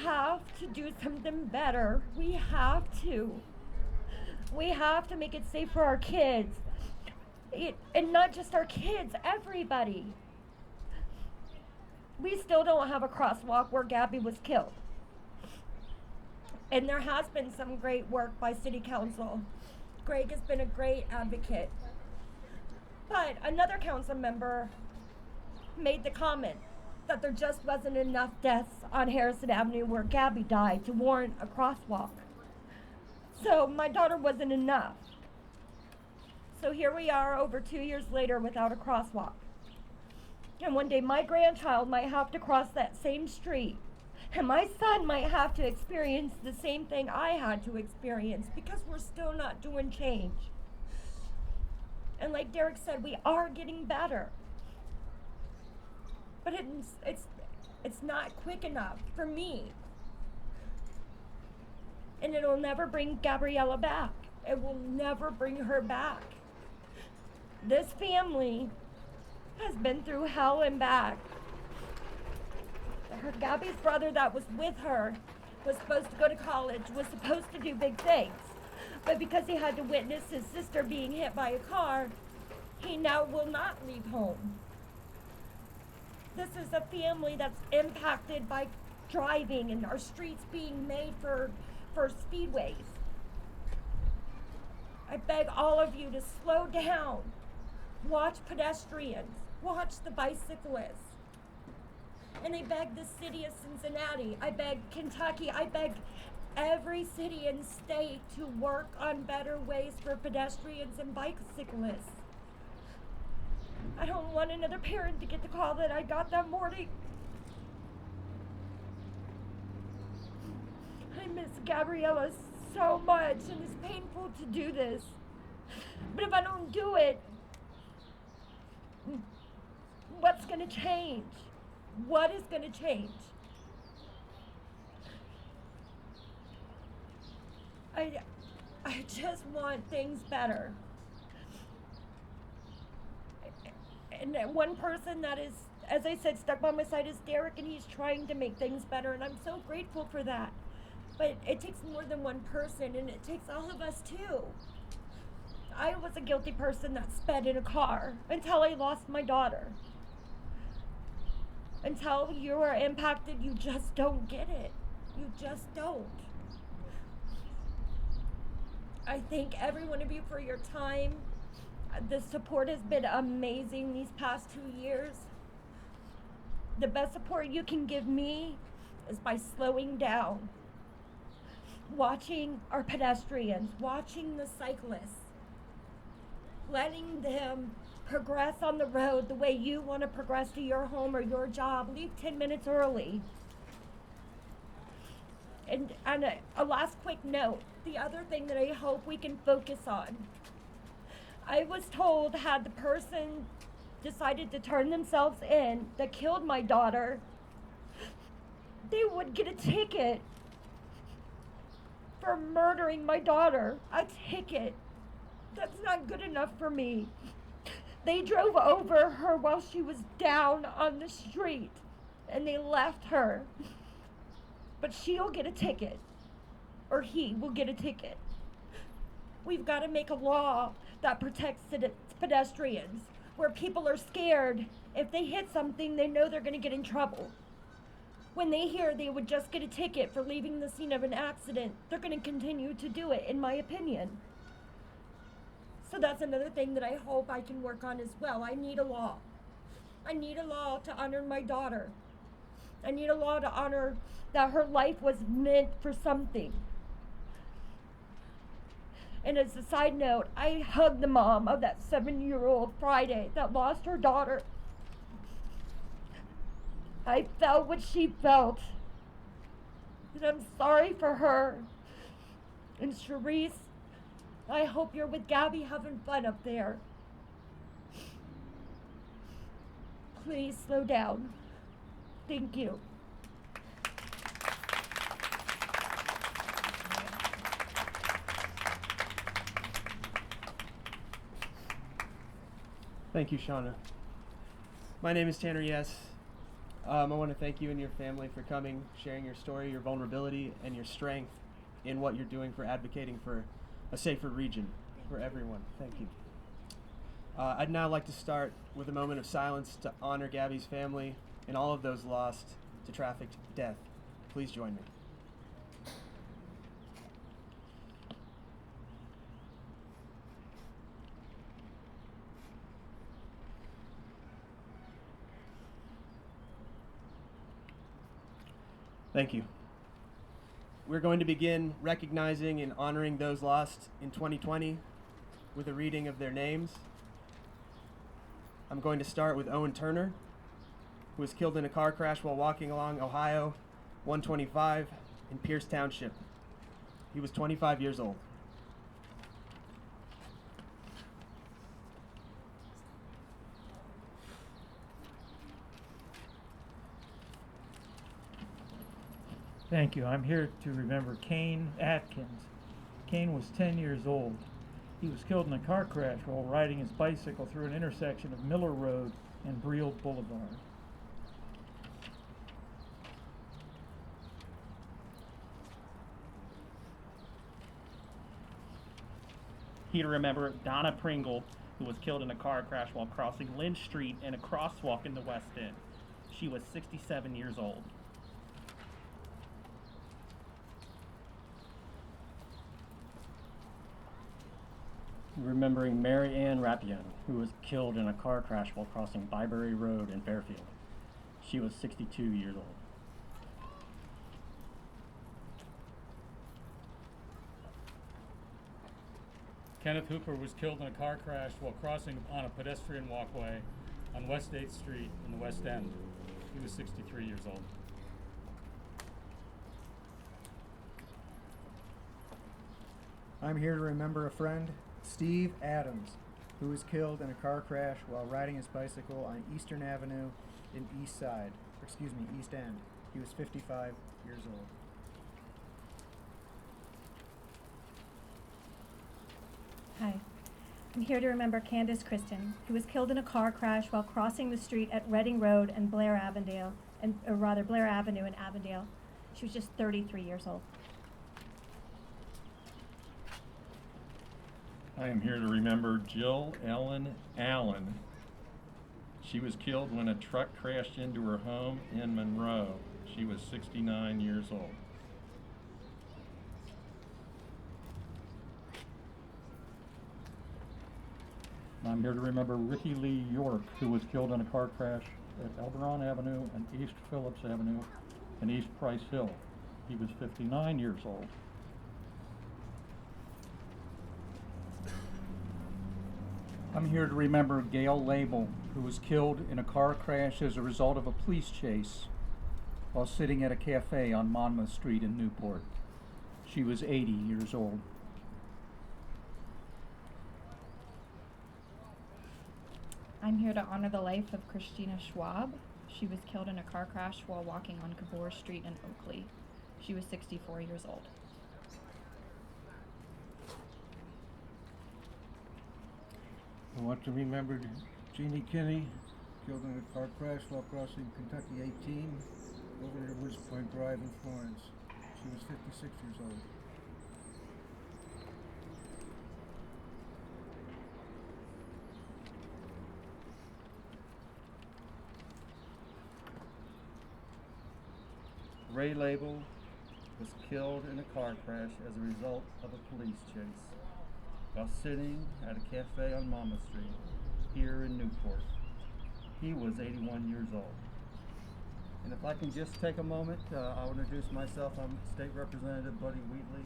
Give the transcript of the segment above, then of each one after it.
have to do something better. We have to. We have to make it safe for our kids. And not just our kids, everybody. We still don't have a crosswalk where Gabby was killed. And there has been some great work by City Council. Greg has been a great advocate. But another council member made the comment that there just wasn't enough deaths on Harrison Avenue where Gabby died to warrant a crosswalk. So my daughter wasn't enough. So here we are over 2 years later without a crosswalk. And one day my grandchild might have to cross that same street. And my son might have to experience the same thing I had to experience because we're still not doing change. And like Derek said, we are getting better. But it's not quick enough for me. And it'll never bring Gabriella back. It will never bring her back. This family has been through hell and back. Gabby's brother that was with her was supposed to go to college, was supposed to do big things. But because he had to witness his sister being hit by a car, he now will not leave home. This is a family that's impacted by driving and our streets being made for speedways. I beg all of you to slow down. Watch pedestrians. Watch the bicyclists. And I beg the city of Cincinnati, I beg Kentucky, I beg every city and state to work on better ways for pedestrians and bicyclists. I don't want another parent to get the call that I got that morning. I miss Gabriella so much, and it's painful to do this. But if I don't do it, what's going to change? What is going to change? I just want things better. And one person that is, as I said, stuck by my side is Derek, and he's trying to make things better, and I'm so grateful for that. But it takes more than one person, and it takes all of us too. I was a guilty person that sped in a car until I lost my daughter. Until you are impacted, you just don't get it. You just don't. I thank every one of you for your time. The support has been amazing these past 2 years. The best support you can give me is by slowing down. Watching our pedestrians, watching the cyclists, letting them progress on the road the way you want to progress to your home or your job. Leave 10 minutes early. And a last quick note, the other thing that I hope we can focus on. I was told had the person decided to turn themselves in that killed my daughter, they would get a ticket for murdering my daughter. A ticket. That's not good enough for me. They drove over her while she was down on the street, and they left her. But she'll get a ticket, or he will get a ticket. We've got to make a law that protects pedestrians, where people are scared. If they hit something, they know they're going to get in trouble. When they hear they would just get a ticket for leaving the scene of an accident, they're going to continue to do it, in my opinion. So that's another thing that I hope I can work on as well. I need a law. I need a law to honor my daughter. I need a law to honor that her life was meant for something. And as a side note, I hugged the mom of that 7-year-old Friday that lost her daughter. I felt what she felt. And I'm sorry for her. And Charisse, I hope you're with Gabby having fun up there. Please slow down. Thank you. Thank you, Shauna. My name is Tanner Yes. I want to thank you and your family for coming, sharing your story, your vulnerability, and your strength in what you're doing for advocating for a safer region for everyone. Thank you. I'd now like to start with a moment of silence to honor Gabby's family and all of those lost to trafficked death. Please join me. Thank you. We're going to begin recognizing and honoring those lost in 2020 with a reading of their names. I'm going to start with Owen Turner, who was killed in a car crash while walking along Ohio 125 in Pierce Township. He was 25 years old. Thank you. I'm here to remember Kane Atkins. Kane was 10 years old. He was killed in a car crash while riding his bicycle through an intersection of Miller Road and Briel Boulevard. Here to remember Donna Pringle, who was killed in a car crash while crossing Lynch Street in a crosswalk in the West End. She was 67 years old. Remembering Mary Ann Rappion, who was killed in a car crash while crossing Byberry Road in Fairfield. She was 62 years old. Kenneth Hooper was killed in a car crash while crossing on a pedestrian walkway on West 8th Street in the West End. He was 63 years old. I'm here to remember a friend, Steve Adams, who was killed in a car crash while riding his bicycle on Eastern Avenue in East End. He was 55 years old. Hi. I'm here to remember Candace Kristen, who was killed in a car crash while crossing the street at Reading Road and Blair Avenue in Avondale. She was just 33 years old. I am here to remember Jill Ellen Allen. She was killed when a truck crashed into her home in Monroe. She was 69 years old. I'm here to remember Ricky Lee York, who was killed in a car crash at Elberon Avenue and East Phillips Avenue and East Price Hill. He was 59 years old. I'm here to remember Gail Label, who was killed in a car crash as a result of a police chase while sitting at a cafe on Monmouth Street in Newport. She was 80 years old. I'm here to honor the life of Christina Schwab. She was killed in a car crash while walking on Cabor Street in Oakley. She was 64 years old. I want to remember Jeannie Kinney, killed in a car crash while crossing Kentucky 18 over to Woods Point Drive in Florence. She was 56 years old. Ray Label was killed in a car crash as a result of a police chase while sitting at a cafe on Monmouth Street here in Newport. He was 81 years old. And if I can just take a moment, I'll introduce myself. I'm State Representative Buddy Wheatley.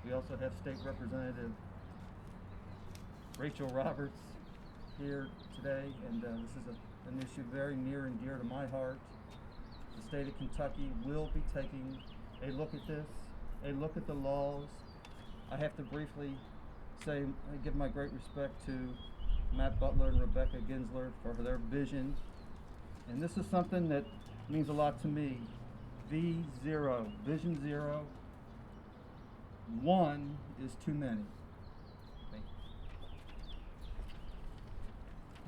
We also have State Representative Rachel Roberts here today, and this is an issue very near and dear to my heart. The state of Kentucky will be taking a look at this, a look at the laws. I have to briefly say, I give my great respect to Matt Butler and Rebecca Ginsler for their vision. And this is something that means a lot to me. V0, Vision Zero. One is too many.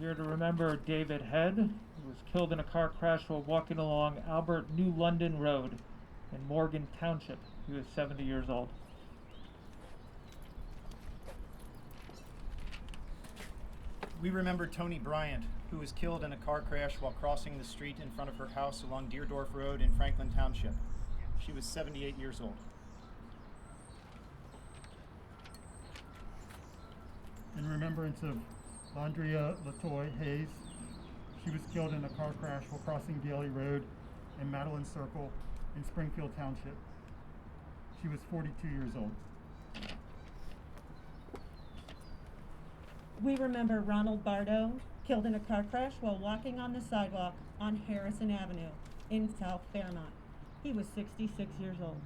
Here to remember David Head, who was killed in a car crash while walking along Albert New London Road in Morgan Township. He was 70 years old. We remember Tony Bryant, who was killed in a car crash while crossing the street in front of her house along Deerdorf Road in Franklin Township. She was 78 years old. In remembrance of Andrea Latoy Hayes, she was killed in a car crash while crossing Daly Road and Madeline Circle in Springfield Township. She was 42 years old. We remember Ronald Bardo, killed in a car crash while walking on the sidewalk on Harrison Avenue in South Fairmont. He was 66 years old.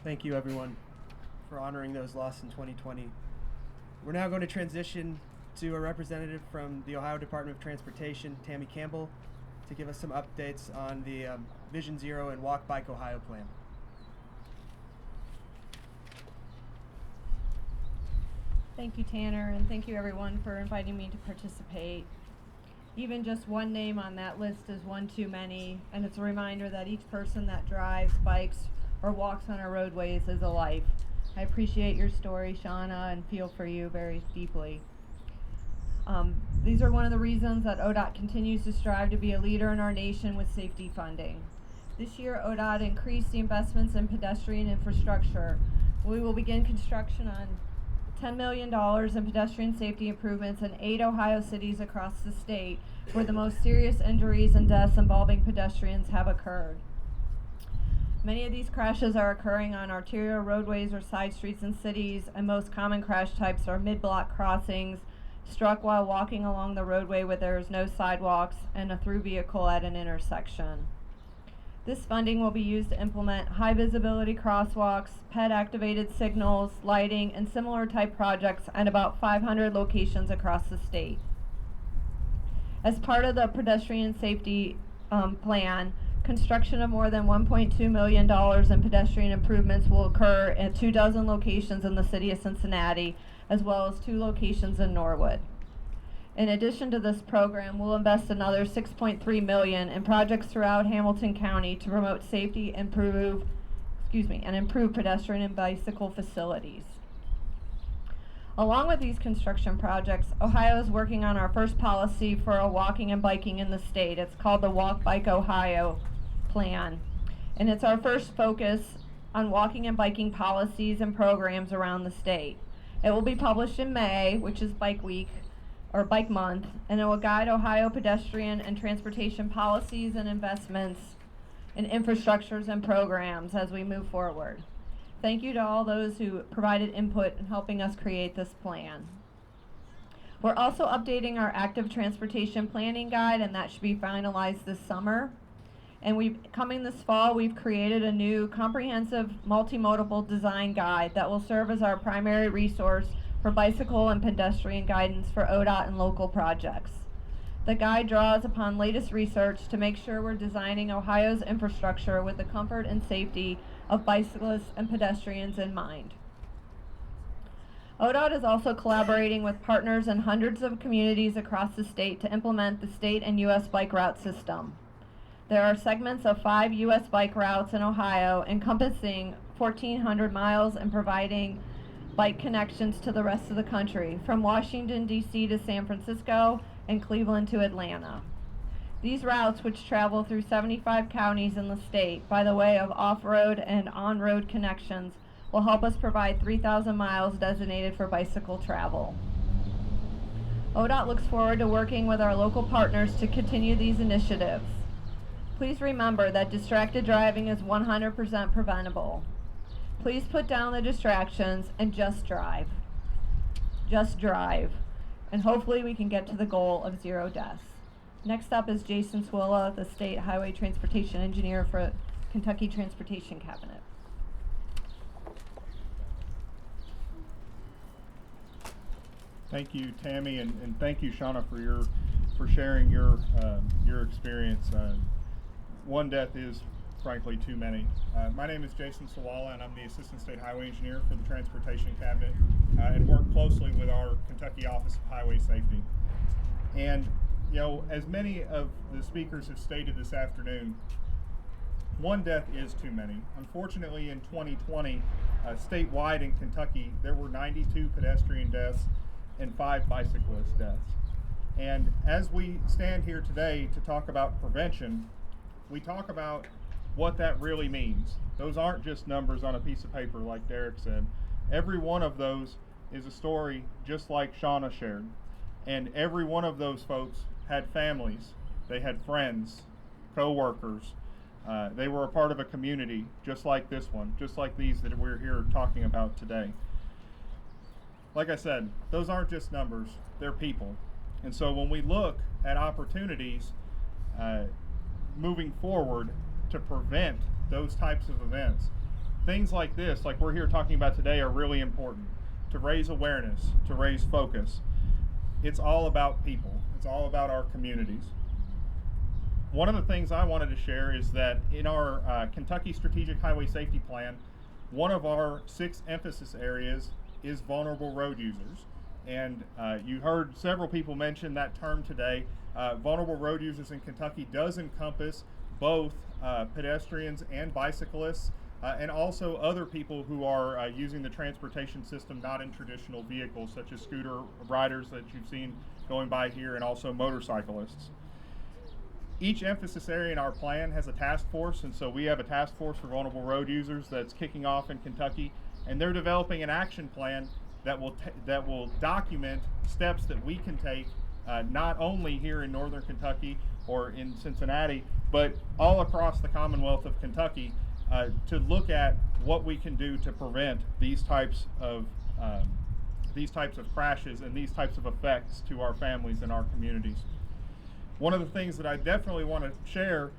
Thank you, everyone, for honoring those lost in 2020. We're now going to transition to a representative from the Ohio Department of Transportation, Tammy Campbell, to give us some updates on the Vision Zero and Walk Bike Ohio plan. Thank you, Tanner, and thank you everyone for inviting me to participate. Even just one name on that list is one too many, and it's a reminder that each person that drives, bikes, or walks on our roadways is a life. I appreciate your story, Shauna, and feel for you very deeply. These are one of the reasons that ODOT continues to strive to be a leader in our nation with safety funding. This year, ODOT increased the investments in pedestrian infrastructure. We will begin construction on $10 million in pedestrian safety improvements in 8 Ohio cities across the state where the most serious injuries and deaths involving pedestrians have occurred. Many of these crashes are occurring on arterial roadways or side streets in cities, and most common crash types are mid-block crossings, struck while walking along the roadway where there is no sidewalks, and a through vehicle at an intersection. This funding will be used to implement high visibility crosswalks, PED activated signals, lighting, and similar type projects at about 500 locations across the state. As part of the pedestrian safety plan, construction of more than $1.2 million in pedestrian improvements will occur at 24 locations in the city of Cincinnati, as well as 2 locations in Norwood. In addition to this program, we'll invest another $6.3 million in projects throughout Hamilton County to promote safety and improve pedestrian and bicycle facilities. Along with these construction projects, Ohio is working on our first policy for walking and biking in the state. It's called the Walk Bike Ohio plan, and it's our first focus on walking and biking policies and programs around the state. It will be published in May, which is Bike Week, or Bike Month, and it will guide Ohio pedestrian and transportation policies and investments in infrastructures and programs as we move forward. Thank you to all those who provided input in helping us create this plan. We're also updating our active transportation planning guide, and that should be finalized this summer. And coming this fall, we've created a new comprehensive multimodal design guide that will serve as our primary resource for bicycle and pedestrian guidance for ODOT and local projects. The guide draws upon latest research to make sure we're designing Ohio's infrastructure with the comfort and safety of bicyclists and pedestrians in mind. ODOT is also collaborating with partners in hundreds of communities across the state to implement the state and U.S. bike route system. There are segments of 5 U.S. bike routes in Ohio encompassing 1,400 miles and providing bike connections to the rest of the country, from Washington, D.C. to San Francisco and Cleveland to Atlanta. These routes, which travel through 75 counties in the state by the way of off-road and on-road connections, will help us provide 3,000 miles designated for bicycle travel. ODOT looks forward to working with our local partners to continue these initiatives. Please remember that distracted driving is 100% preventable. Please put down the distractions and just drive. Just drive. And hopefully we can get to the goal of 0 deaths. Next up is Jason Swilla, the State Highway Transportation Engineer for Kentucky Transportation Cabinet. Thank you, Tammy, and thank you, Shauna, for sharing your experience. One death is frankly, too many. My name is Jason Sawala, and I'm the Assistant State Highway Engineer for the Transportation Cabinet, and work closely with our Kentucky Office of Highway Safety. And, you know, as many of the speakers have stated this afternoon, one death is too many. Unfortunately, in 2020, statewide in Kentucky, there were 92 pedestrian deaths and 5 bicyclist deaths. And as we stand here today to talk about prevention, we talk about what that really means. Those aren't just numbers on a piece of paper, like Derek said. Every one of those is a story just like Shauna shared. And every one of those folks had families, they had friends, co-workers, they were a part of a community just like this one, just like these that we're here talking about today. Like I said, those aren't just numbers, they're people. And so when we look at opportunities moving forward to prevent those types of events, things like this, like we're here talking about today, are really important to raise awareness, to raise focus. It's all about people. It's all about our communities. One of the things I wanted to share is that in our Kentucky Strategic Highway Safety Plan, one of our 6 emphasis areas is vulnerable road users. And you heard several people mention that term today. Vulnerable road users in Kentucky does encompass both pedestrians and bicyclists, and also other people who are using the transportation system not in traditional vehicles, such as scooter riders that you've seen going by here, and also motorcyclists. Each emphasis area in our plan has a task force, and so we have a task force for vulnerable road users that's kicking off in Kentucky, and they're developing an action plan that will document steps that we can take, not only here in northern Kentucky or in Cincinnati, but all across the Commonwealth of Kentucky, to look at what we can do to prevent these types of crashes and these types of effects to our families and our communities. One of the things that I definitely want to share